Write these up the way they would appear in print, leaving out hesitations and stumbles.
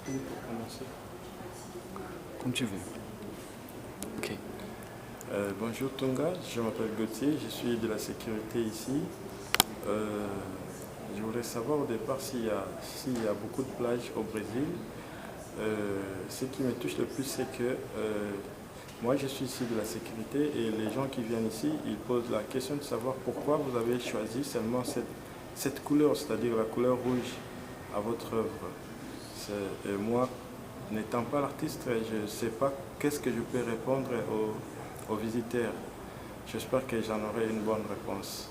Pour commencer. Comme tu veux. Ok. Bonjour Tonga, je m'appelle Gauthier, je suis de la sécurité ici. Je voudrais savoir au départ s'il y a beaucoup de plages au Brésil. Ce qui me touche le plus, c'est que moi je suis ici de la sécurité et les gens qui viennent ici, ils posent la question de savoir pourquoi vous avez choisi seulement cette couleur, c'est-à-dire la couleur rouge à votre œuvre. Et moi, n'étant pas l'artiste, je ne sais pas qu'est-ce que je peux répondre aux visiteurs. J'espère que j'en aurai une bonne réponse.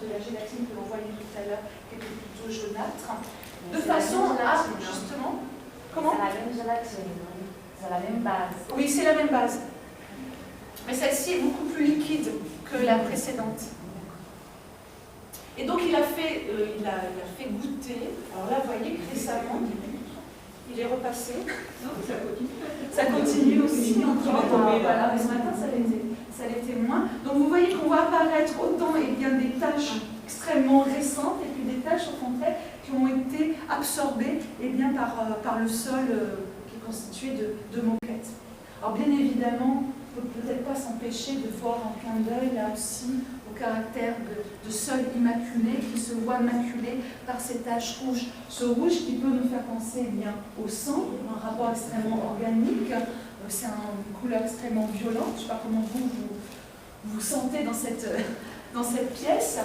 de la gélatine que l'on voyait tout à l'heure, qui était plutôt jaunâtre, de façon à, justement... Comment? C'est la même gélatine, c'est la même base. Oui, c'est la même base. Mais celle-ci est beaucoup plus liquide que la précédente. Et donc il a fait goûter, alors là vous voyez que récemment, il est repassé. Non, ça continue aussi. Voilà, mais ce matin ça l'était moins. Donc vous voyez qu'on voit apparaître autant des taches extrêmement récentes et puis des taches au contraire qui ont été absorbées par le sol qui est constitué de moquette. Alors bien évidemment, on ne peut peut-être pas s'empêcher de voir en clin d'œil là aussi au caractère de sol immaculé qui se voit maculé par ces taches rouges. Ce rouge qui peut nous faire penser au sang, un rapport extrêmement organique. C'est une couleur extrêmement violente. Je ne sais pas comment vous sentez dans cette pièce.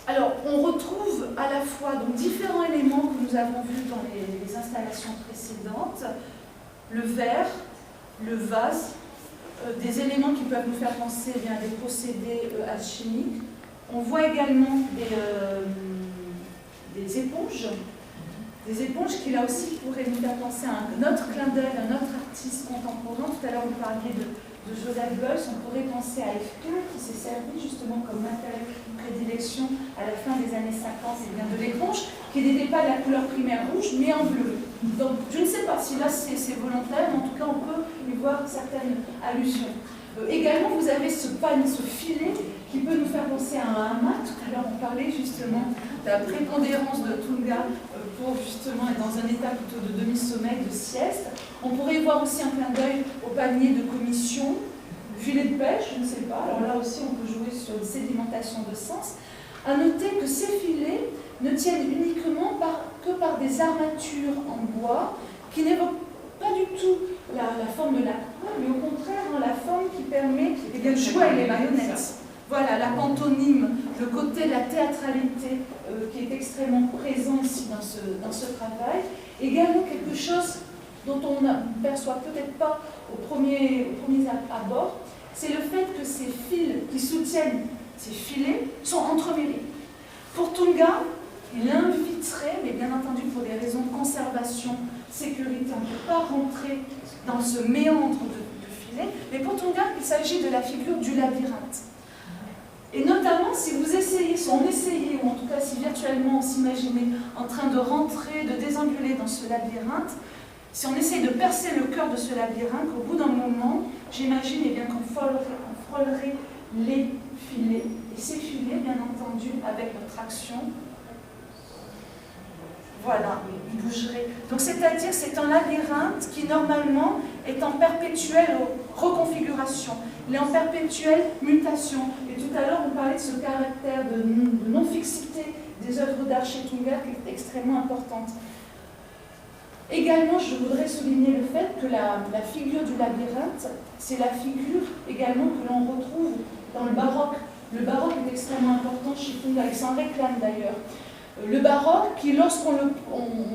Alors, on retrouve à la fois donc, différents éléments que nous avons vus dans les installations précédentes. Le verre, le vase, des éléments qui peuvent nous faire penser à des procédés alchimiques. On voit également des éponges qui là aussi pourraient nous faire penser à un autre clin d'œil, un autre artiste contemporain. Tout à l'heure vous parliez de Joseph Beuys, on pourrait penser à F.K. qui s'est servi justement comme matériel de prédilection à la fin des années 50 de l'éponge, qui n'était pas de la couleur primaire rouge, mais en bleu. Donc je ne sais pas si là c'est volontaire, mais en tout cas on peut y voir certaines allusions. Également vous avez ce panneau, ce filet, qui peut nous faire penser à un hamac. Tout à l'heure on parlait justement de la prépondérance de Tunga pour justement être dans un état plutôt de demi-sommeil, de sieste. On pourrait voir aussi un clin d'œil au panier de commission, filet de pêche, je ne sais pas. Alors là aussi, on peut jouer sur une sédimentation de sens. À noter que ces filets ne tiennent uniquement que par des armatures en bois qui n'évoquent pas du tout la forme de la croix, mais au contraire, la forme qui permet de jouer avec les marionnettes. Voilà, la pantomime, le côté de la théâtralité qui est extrêmement présent ici dans ce travail. Également quelque chose dont on ne perçoit peut-être pas au premier abord, c'est le fait que ces fils qui soutiennent ces filets sont entremêlés. Pour Tunga, il inviterait, mais bien entendu pour des raisons de conservation, sécurité, on ne peut pas rentrer dans ce méandre de filets, mais pour Tunga, il s'agit de la figure du labyrinthe. Et notamment, si vous essayez, si on essayait, ou en tout cas si virtuellement on s'imaginait en train de rentrer, de désambuler dans ce labyrinthe, si on essaye de percer le cœur de ce labyrinthe, au bout d'un moment, j'imagine qu'on frôlerait les filets. Et ces filets, bien entendu, avec notre action, voilà, ils bougeraient. Donc c'est-à-dire c'est un labyrinthe qui normalement est en perpétuelle reconfiguration, il est en perpétuelle mutation. Et tout à l'heure on parlait de ce caractère de non-fixité des œuvres d'art chez Tunga qui est extrêmement importante. Également, je voudrais souligner le fait que la figure du labyrinthe, c'est la figure également que l'on retrouve dans le baroque. Le baroque est extrêmement important chez Tunga, il s'en réclame d'ailleurs. Le baroque, qui lorsqu'on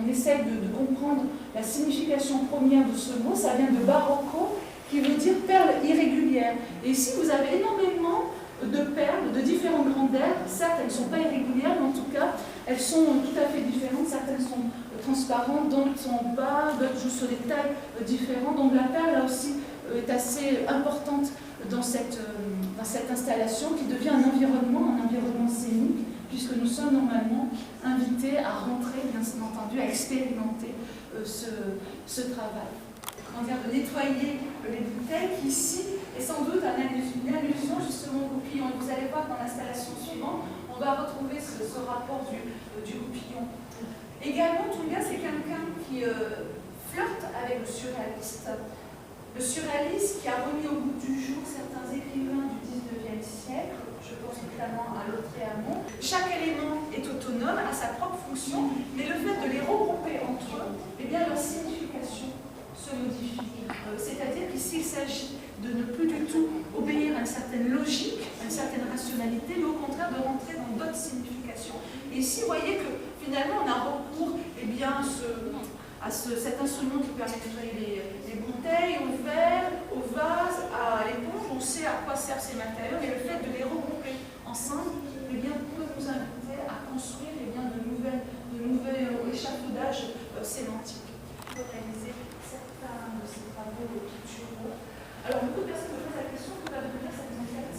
essaie de comprendre la signification première de ce mot, ça vient de barocco, qui veut dire perle irrégulière. Et ici, vous avez énormément de perles de différentes grandeurs. Certes, elles ne sont pas irrégulières, mais en tout cas, elles sont tout à fait différentes. Certaines sont transparentes, d'autres sont bas, d'autres jouent sur des tailles différentes. Donc la perle, là aussi, est assez importante dans cette installation qui devient un environnement scénique, puisque nous sommes normalement invités à rentrer, bien entendu, à expérimenter ce travail. Comment dire, de nettoyer les bouteilles, qui ici est sans doute une allusion justement au goupillon. Vous allez voir dans l'installation suivante, on va retrouver ce rapport du goupillon. Également, Tunga, c'est quelqu'un qui flirte avec le surréaliste. Le surréaliste qui a remis au goût du jour certains écrivains du 19e siècle, je pense notamment à Lautréamont. Chaque élément est autonome, a sa propre fonction, mais le fait de les regrouper entre eux, eh bien leur signification se modifie. C'est-à-dire qu'ici il s'agit de ne plus du tout obéir à une certaine logique, à une certaine rationalité, mais au contraire de rentrer dans d'autres significations. Et ici, vous voyez que finalement on a recours à cet instrument qui permet de nettoyer les bouteilles, au verre, au vase, à l'éponge. On sait à quoi servent ces matériaux, mais le fait de les regrouper ensemble, eh bien, peut nous inviter à construire de nouveaux échafaudages sémantiques pour réaliser certains de ces travaux culturels. Alors, beaucoup de personnes me posent la question, que va devenir cette maquette?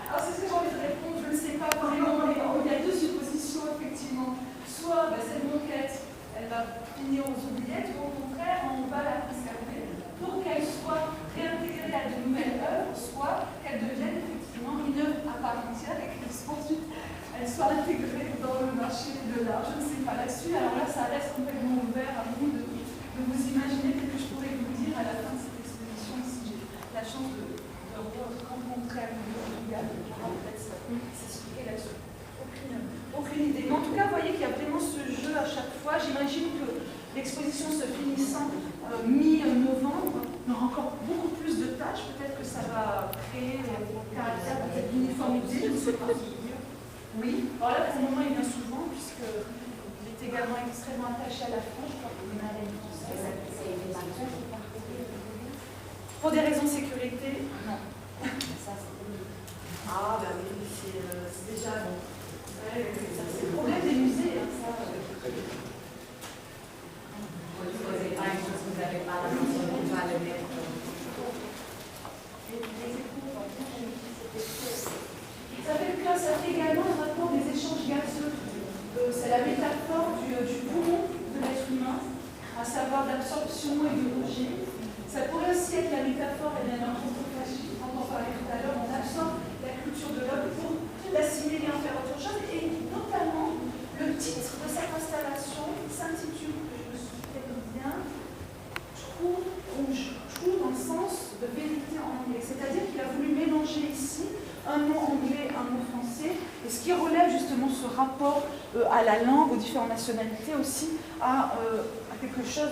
Alors, c'est ce que j'ai envie de répondre, je ne sais pas vraiment. Il y a deux suppositions, effectivement. Soit cette moquette, elle va finir aux oubliettes, ou au contraire, on va la conserver pour qu'elle soit réintégrée à de nouvelles œuvres, soit qu'elle devienne effectivement une œuvre à part entière et qu'ensuite elle soit intégrée dans le marché de l'art. Je ne sais pas là-dessus. Alors là, ça reste complètement ouvert à vous de vous imaginer ce que je pourrais vous dire à la fin de cette exposition si j'ai la chance de rencontrer un Portugal. Je pourrai peut-être s'expliquer là-dessus. Aucune idée. Mais en tout cas, vous voyez qu'il y a vraiment ce jeu à chaque fois. J'imagine que l'exposition se finissant mi-novembre, on aura encore beaucoup plus de tâches. Peut-être que ça va créer un caractère peut-être d'uniformité, je ne sais pas. Oui. Alors là, pour le moment, il vient souvent, puisqu'il est également extrêmement attaché à la France. Je crois qu'il est marraine française. Pour des raisons de sécurité, non. Ah, ben oui, c'est déjà bon. Ouais, c'est le problème des musées, hein, ça. Ça fait également un rapport des échanges gazeux. C'est la métaphore du poumon de l'être humain, à savoir l'absorption et du rejet. Ça pourrait aussi être la métaphore de l'anthropophagie, quand on parlait tout à l'heure, on absorbe la culture de l'homme pour l'assimiler et en faire autre chose. Et notamment, le titre de cette installation s'intitule, que je me souviens bien, Trou rouge. Trou dans le sens de vérité en anglais. C'est-à-dire qu'il a voulu mélanger ici un mot anglais, un mot français, et ce qui relève justement ce rapport à la langue, aux différentes nationalités, aussi à quelque chose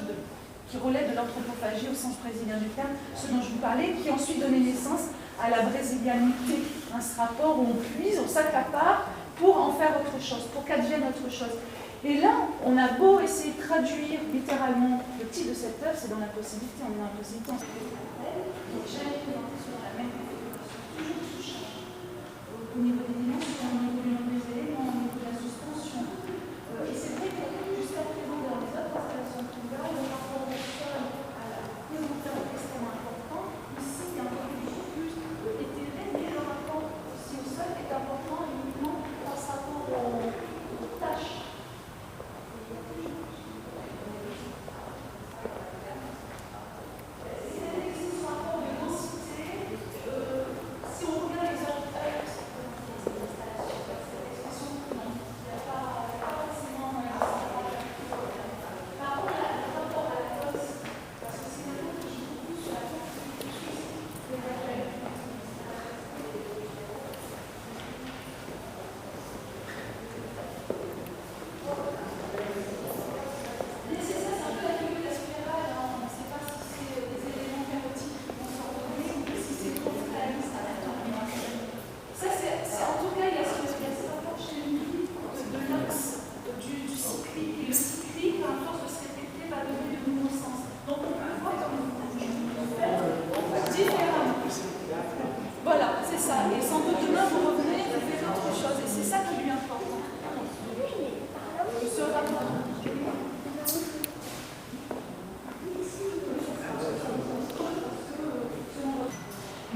qui relève de l'anthropophagie au sens brésilien du terme, ce dont je vous parlais, qui ensuite donnait naissance à la brésilianité, ce rapport où on puise, on s'accapare pour en faire autre chose, pour qu'advienne autre chose. Et là, on a beau essayer de traduire littéralement le titre de cette œuvre, c'est dans l'impossibilité, on est dans l'impossibilité, on se fait donc jamais présenté sur la même configuration, toujours sous charge. Au niveau des dimensions, au niveau du nombre des éléments, au niveau de la suspension. Et c'est vrai que jusqu'à présent, dans les autres installations de Tunga, le rapport au sol à la présentation est extrêmement important. Ici, il y a un peu beaucoup plus éthéré, mais le rapport aussi au sol est important uniquement dans ce rapport aux tâches.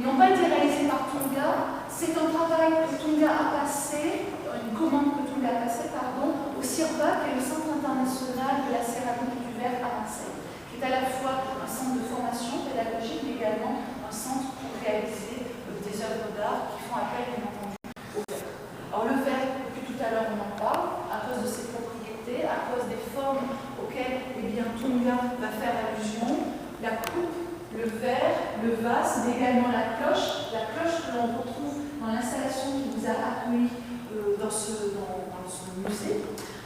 N'ont pas été réalisés par Tunga. C'est un travail que Tunga a passé, une commande que Tunga a passée, au CIRVA, qui est le Centre international de la céramique du verre à Marseille, qui est à la fois un centre de formation pédagogique, mais également un centre pour réaliser des œuvres d'art qui font appel, bien entendu, au verre. Alors le verre, depuis tout à l'heure, on en parle, à cause de ses propriétés, à cause des formes auxquelles Tunga va faire allusion, la coupe, le verre, le vase, mais également la cloche que l'on retrouve dans l'installation qui vous a accueilli dans ce musée.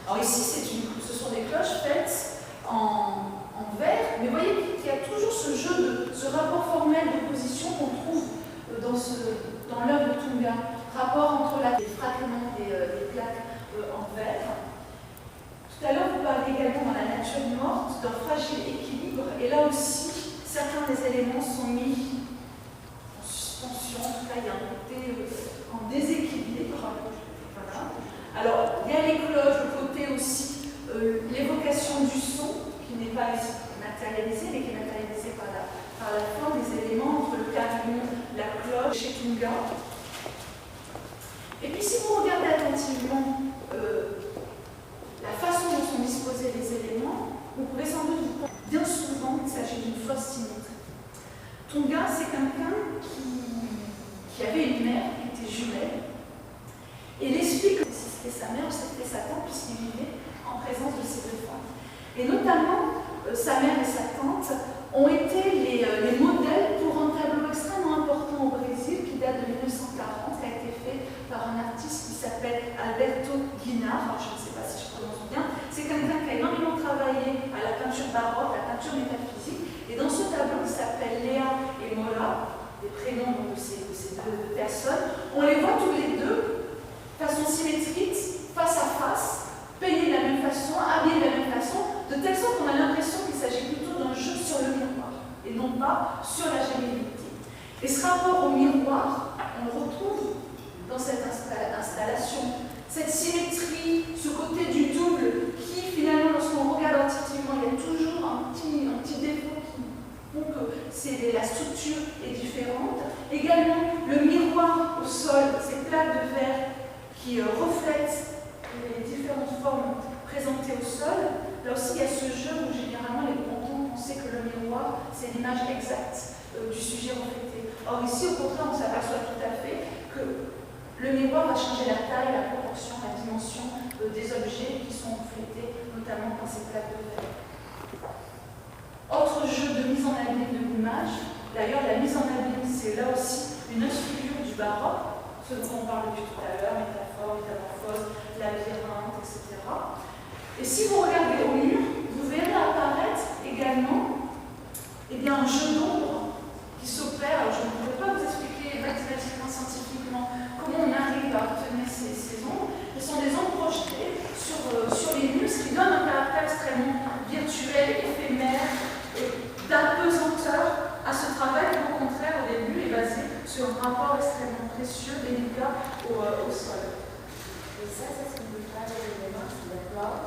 Alors ici, ce sont des cloches faites en verre, mais vous voyez qu'il y a toujours ce rapport formel d'opposition qu'on trouve dans l'œuvre de Tunga, rapport entre les fragments des plaques en verre. Tout à l'heure, vous parlez également dans la nature morte d'un fragile équilibre, et là aussi, certains des éléments sont mis en suspension, il y a un côté en déséquilibre. Voilà. Alors, il y a les cloches, le côté aussi, l'évocation du son, qui n'est pas matérialisé, mais qui est matérialisé par la forme des éléments entre le carillon, la cloche, chez Tunga. Et puis si vous regardez attentivement la façon dont sont disposés les éléments, vous pouvez sans doute vous prendre bien souvent qu'il s'agit d'une fausse symétrie. Tunga, c'est quelqu'un qui avait une mère qui était jumelle, et il explique que si c'était sa mère ou si c'était sa tante, puisqu'il vivait en présence de ces deux femmes. Et notamment, sa mère et sa tante ont été les modèles pour un tableau extrêmement important au Brésil qui date de 1940, qui a été fait par un artiste qui s'appelle Alberto Guinard. Alors, je ne sais pas si je prononce bien. C'est quelqu'un qui a énormément travaillé à la peinture baroque, à la peinture métaphysique. Et dans ce tableau qui s'appelle Léa et Mora, les prénoms de ces deux personnes, on les voit tous les deux, façon symétrique, face à face, peignés de la même façon, habillés de la même façon, de telle sorte qu'on a l'impression qu'il s'agit plutôt d'un jeu sur le miroir, et non pas sur la gémellité. Et ce rapport au miroir, on le retrouve dans cette installation, cette symétrie, ce côté du double, qui finalement, lorsqu'on regarde intuitivement, il y a toujours un petit défaut qui font que la structure est différente. Également, le miroir au sol, ces plaques de verre qui reflètent les différentes formes présentées au sol. Là aussi, il y a ce jeu où généralement les pontons pensaient que le miroir, c'est l'image exacte du sujet reflété. Or ici, au contraire, on s'aperçoit tout à fait que le miroir va changer la taille, la proportion, la dimension des objets qui sont reflétés, notamment par ces plaques de verre. Autre jeu de mise en abîme de l'image. D'ailleurs, la mise en abîme, c'est là aussi une autre figure du baroque, ce dont on parle depuis tout à l'heure, métaphore, métamorphose, labyrinthe, etc. Et si vous regardez au mur, vous verrez apparaître également un jeu d'ombre qui s'opère. Je ne pourrais pas vous expliquer mathématiquement, scientifiquement, comment on arrive à obtenir ces ombres. Ce sont des ombres projetées sur les murs, ce qui donne un caractère extrêmement virtuel, éphémère, d'apesanteur à ce travail qui, au contraire, au début, est basé sur un rapport extrêmement précieux, délicat au sol. Et ça, c'est ce qu'on peut faire les éléments, c'est d'accord.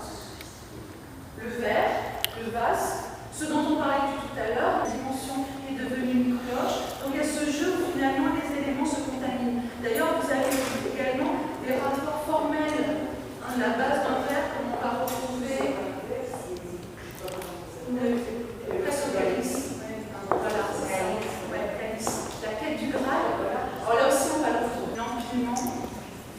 Le verre, le vase, ce dont on parlait tout à l'heure, la dimension est devenue une cloche. Donc il y a ce jeu où finalement les éléments se contaminent. D'ailleurs, vous avez également des rapports formels à la base d'un verre, comme on va retrouver presque au calice. Voilà, c'est ça. Ouais, calice. La quête du Graal. Voilà. Alors là aussi, on va le retrouver l'empilement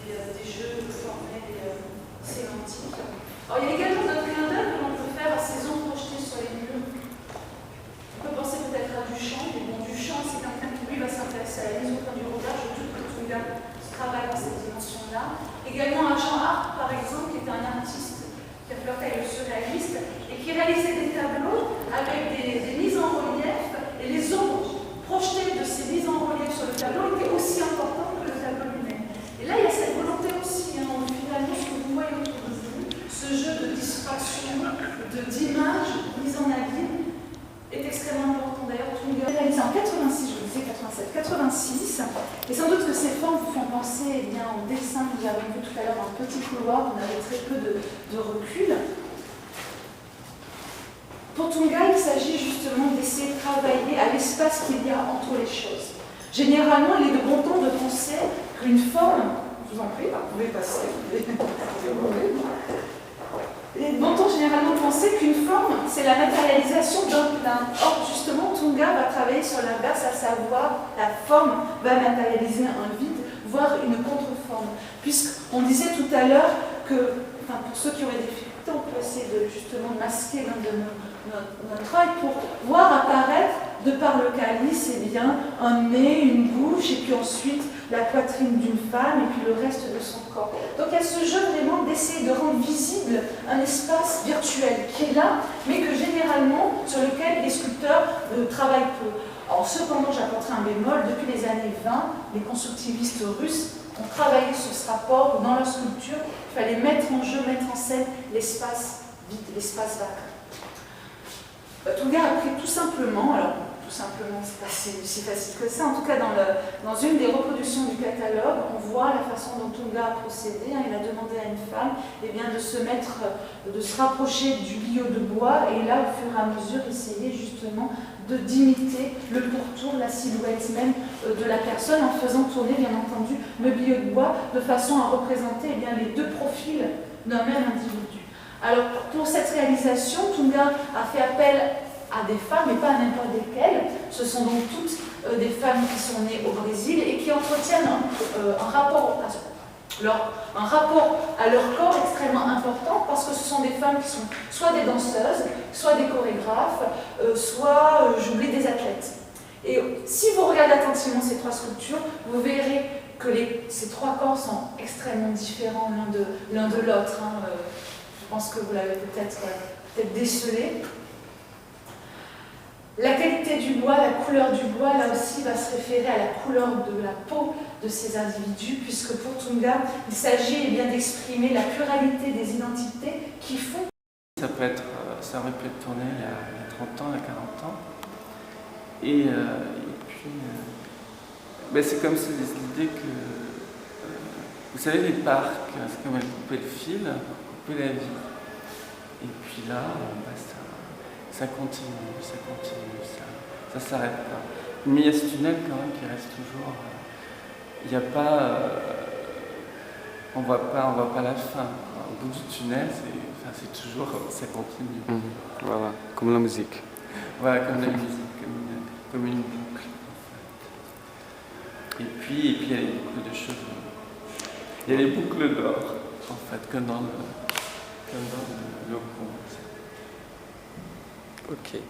des jeux formels et sémantiques. Alors, il y a également d'autres clins d'œil que l'on peut faire à ces ombres projetées sur les murs. On peut penser peut-être à Duchamp, mais bon, Duchamp, c'est quelqu'un qui, lui, va s'intéresser à la mise au point du regard. Je doute que Tunga travaille dans cette dimension-là. Également à Jean Arc, par exemple, qui est un artiste qui a flirté avec le surréaliste et qui réalisait des tableaux avec des mises en relief, et les ombres projetées de ces mises en relief sur le tableau étaient aussi importantes que le tableau lui-même. Et là, il y a cette volonté aussi, finalement, ce que vous voyez autour de vous, ce jeu de distraction, d'image mise en abîme, est extrêmement important. D'ailleurs, Tunga réalisé en 86, je vous disais 87, 86, et sans doute que ces formes vous font penser au dessin que nous avons vu tout à l'heure dans le petit couloir, où on avait très peu de recul. Pour Tunga, il s'agit justement d'essayer de travailler à l'espace qu'il y a entre les choses. Généralement, il est de bon ton de penser qu'une forme, je vous en prie, vous pouvez passer, il est de bon ton généralement de penser qu'une forme, c'est la matérialisation d'un plan. Or, justement, Tunga va travailler sur l'inverse, à savoir la forme va matérialiser un vide, voire une contre-forme. Puisqu'on disait tout à l'heure que, pour ceux qui auraient des difficultés, on peut essayer de justement masquer l'un de notre travail pour voir apparaître, de par le calice, un nez, une bouche, et puis ensuite la poitrine d'une femme, et puis le reste de son corps. Donc il y a ce jeu vraiment d'essayer de rendre visible un espace virtuel qui est là, mais que généralement, sur lequel les sculpteurs travaillent peu. Alors cependant, j'apporterai un bémol, depuis les années 20, les constructivistes russes ont travaillé sur ce rapport où dans leur sculpture, il fallait mettre en jeu, mettre en scène l'espace vide, l'espace vacant. Tunga a pris tout simplement, alors tout tout simplement, c'est pas si facile que ça. En tout cas, dans une des reproductions du catalogue, on voit la façon dont Tunga a procédé. Il a demandé à une femme de se rapprocher du billot de bois et là, au fur et à mesure, essayer justement d'imiter le pourtour, la silhouette même de la personne en faisant tourner, bien entendu, le billot de bois de façon à représenter les deux profils d'un même individu. Alors, pour cette réalisation, Tunga a fait appel à des femmes, mais pas à n'importe lesquelles. Ce sont donc toutes des femmes qui sont nées au Brésil et qui entretiennent un rapport à leur corps extrêmement important parce que ce sont des femmes qui sont soit des danseuses, soit des chorégraphes, soit, j'oublie, des athlètes. Et si vous regardez attentivement ces trois sculptures, vous verrez que ces trois corps sont extrêmement différents l'un de l'autre. Je pense que vous l'avez peut-être décelé. La qualité du bois, la couleur du bois, là aussi, va se référer à la couleur de la peau de ces individus, puisque pour Tunga, il s'agit d'exprimer la pluralité des identités qui font. Ça aurait pu être tourné il y a 30 ans, il y a 40 ans. Et puis, c'est comme l'idée que, vous savez, les parcs, c'est comme couper le fil, couper la vie. Et puis là, ça continue, ça s'arrête pas. Mais il y a ce tunnel quand même qui reste toujours. Il n'y a pas. On voit pas la fin. Au bout du tunnel, c'est toujours. Ça continue. Voilà, comme la musique. Voilà, comme la musique, comme une boucle. En fait. Et puis il y a les boucles de cheveux. Il y a les boucles d'or, en fait, comme dans le conte. Ok.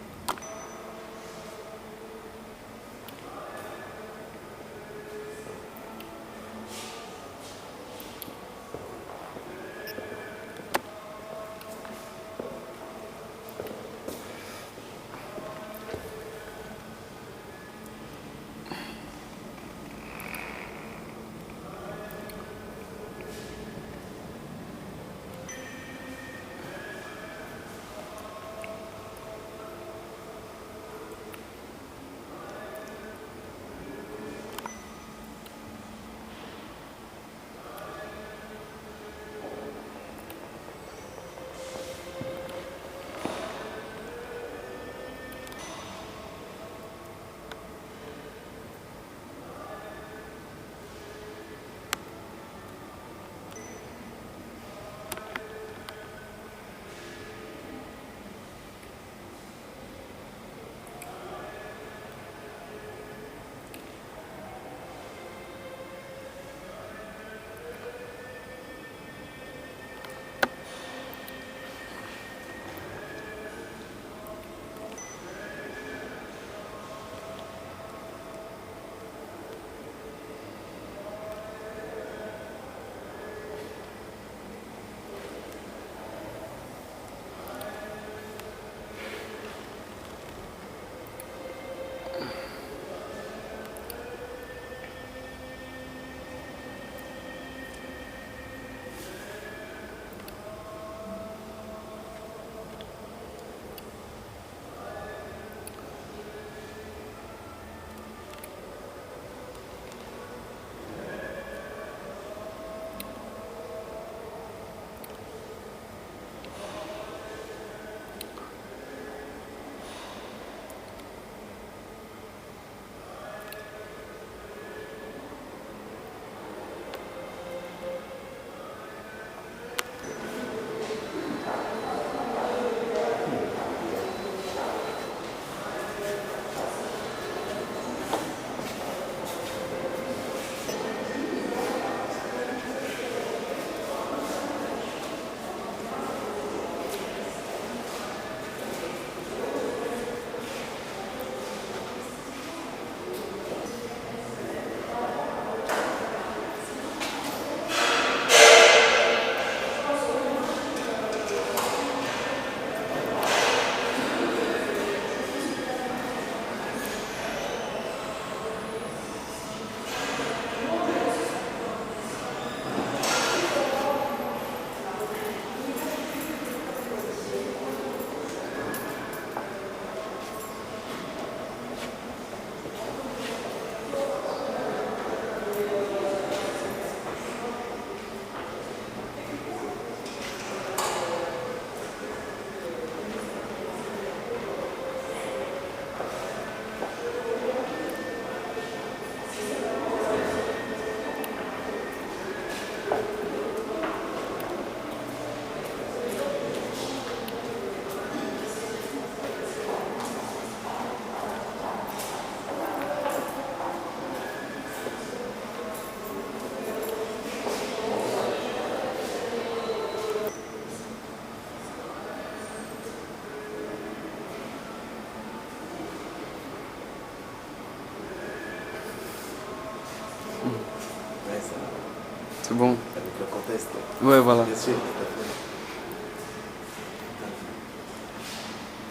C'est bon. Avec le contexte. Ouais, voilà. Bien sûr, tout à fait.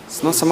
Sinon, ça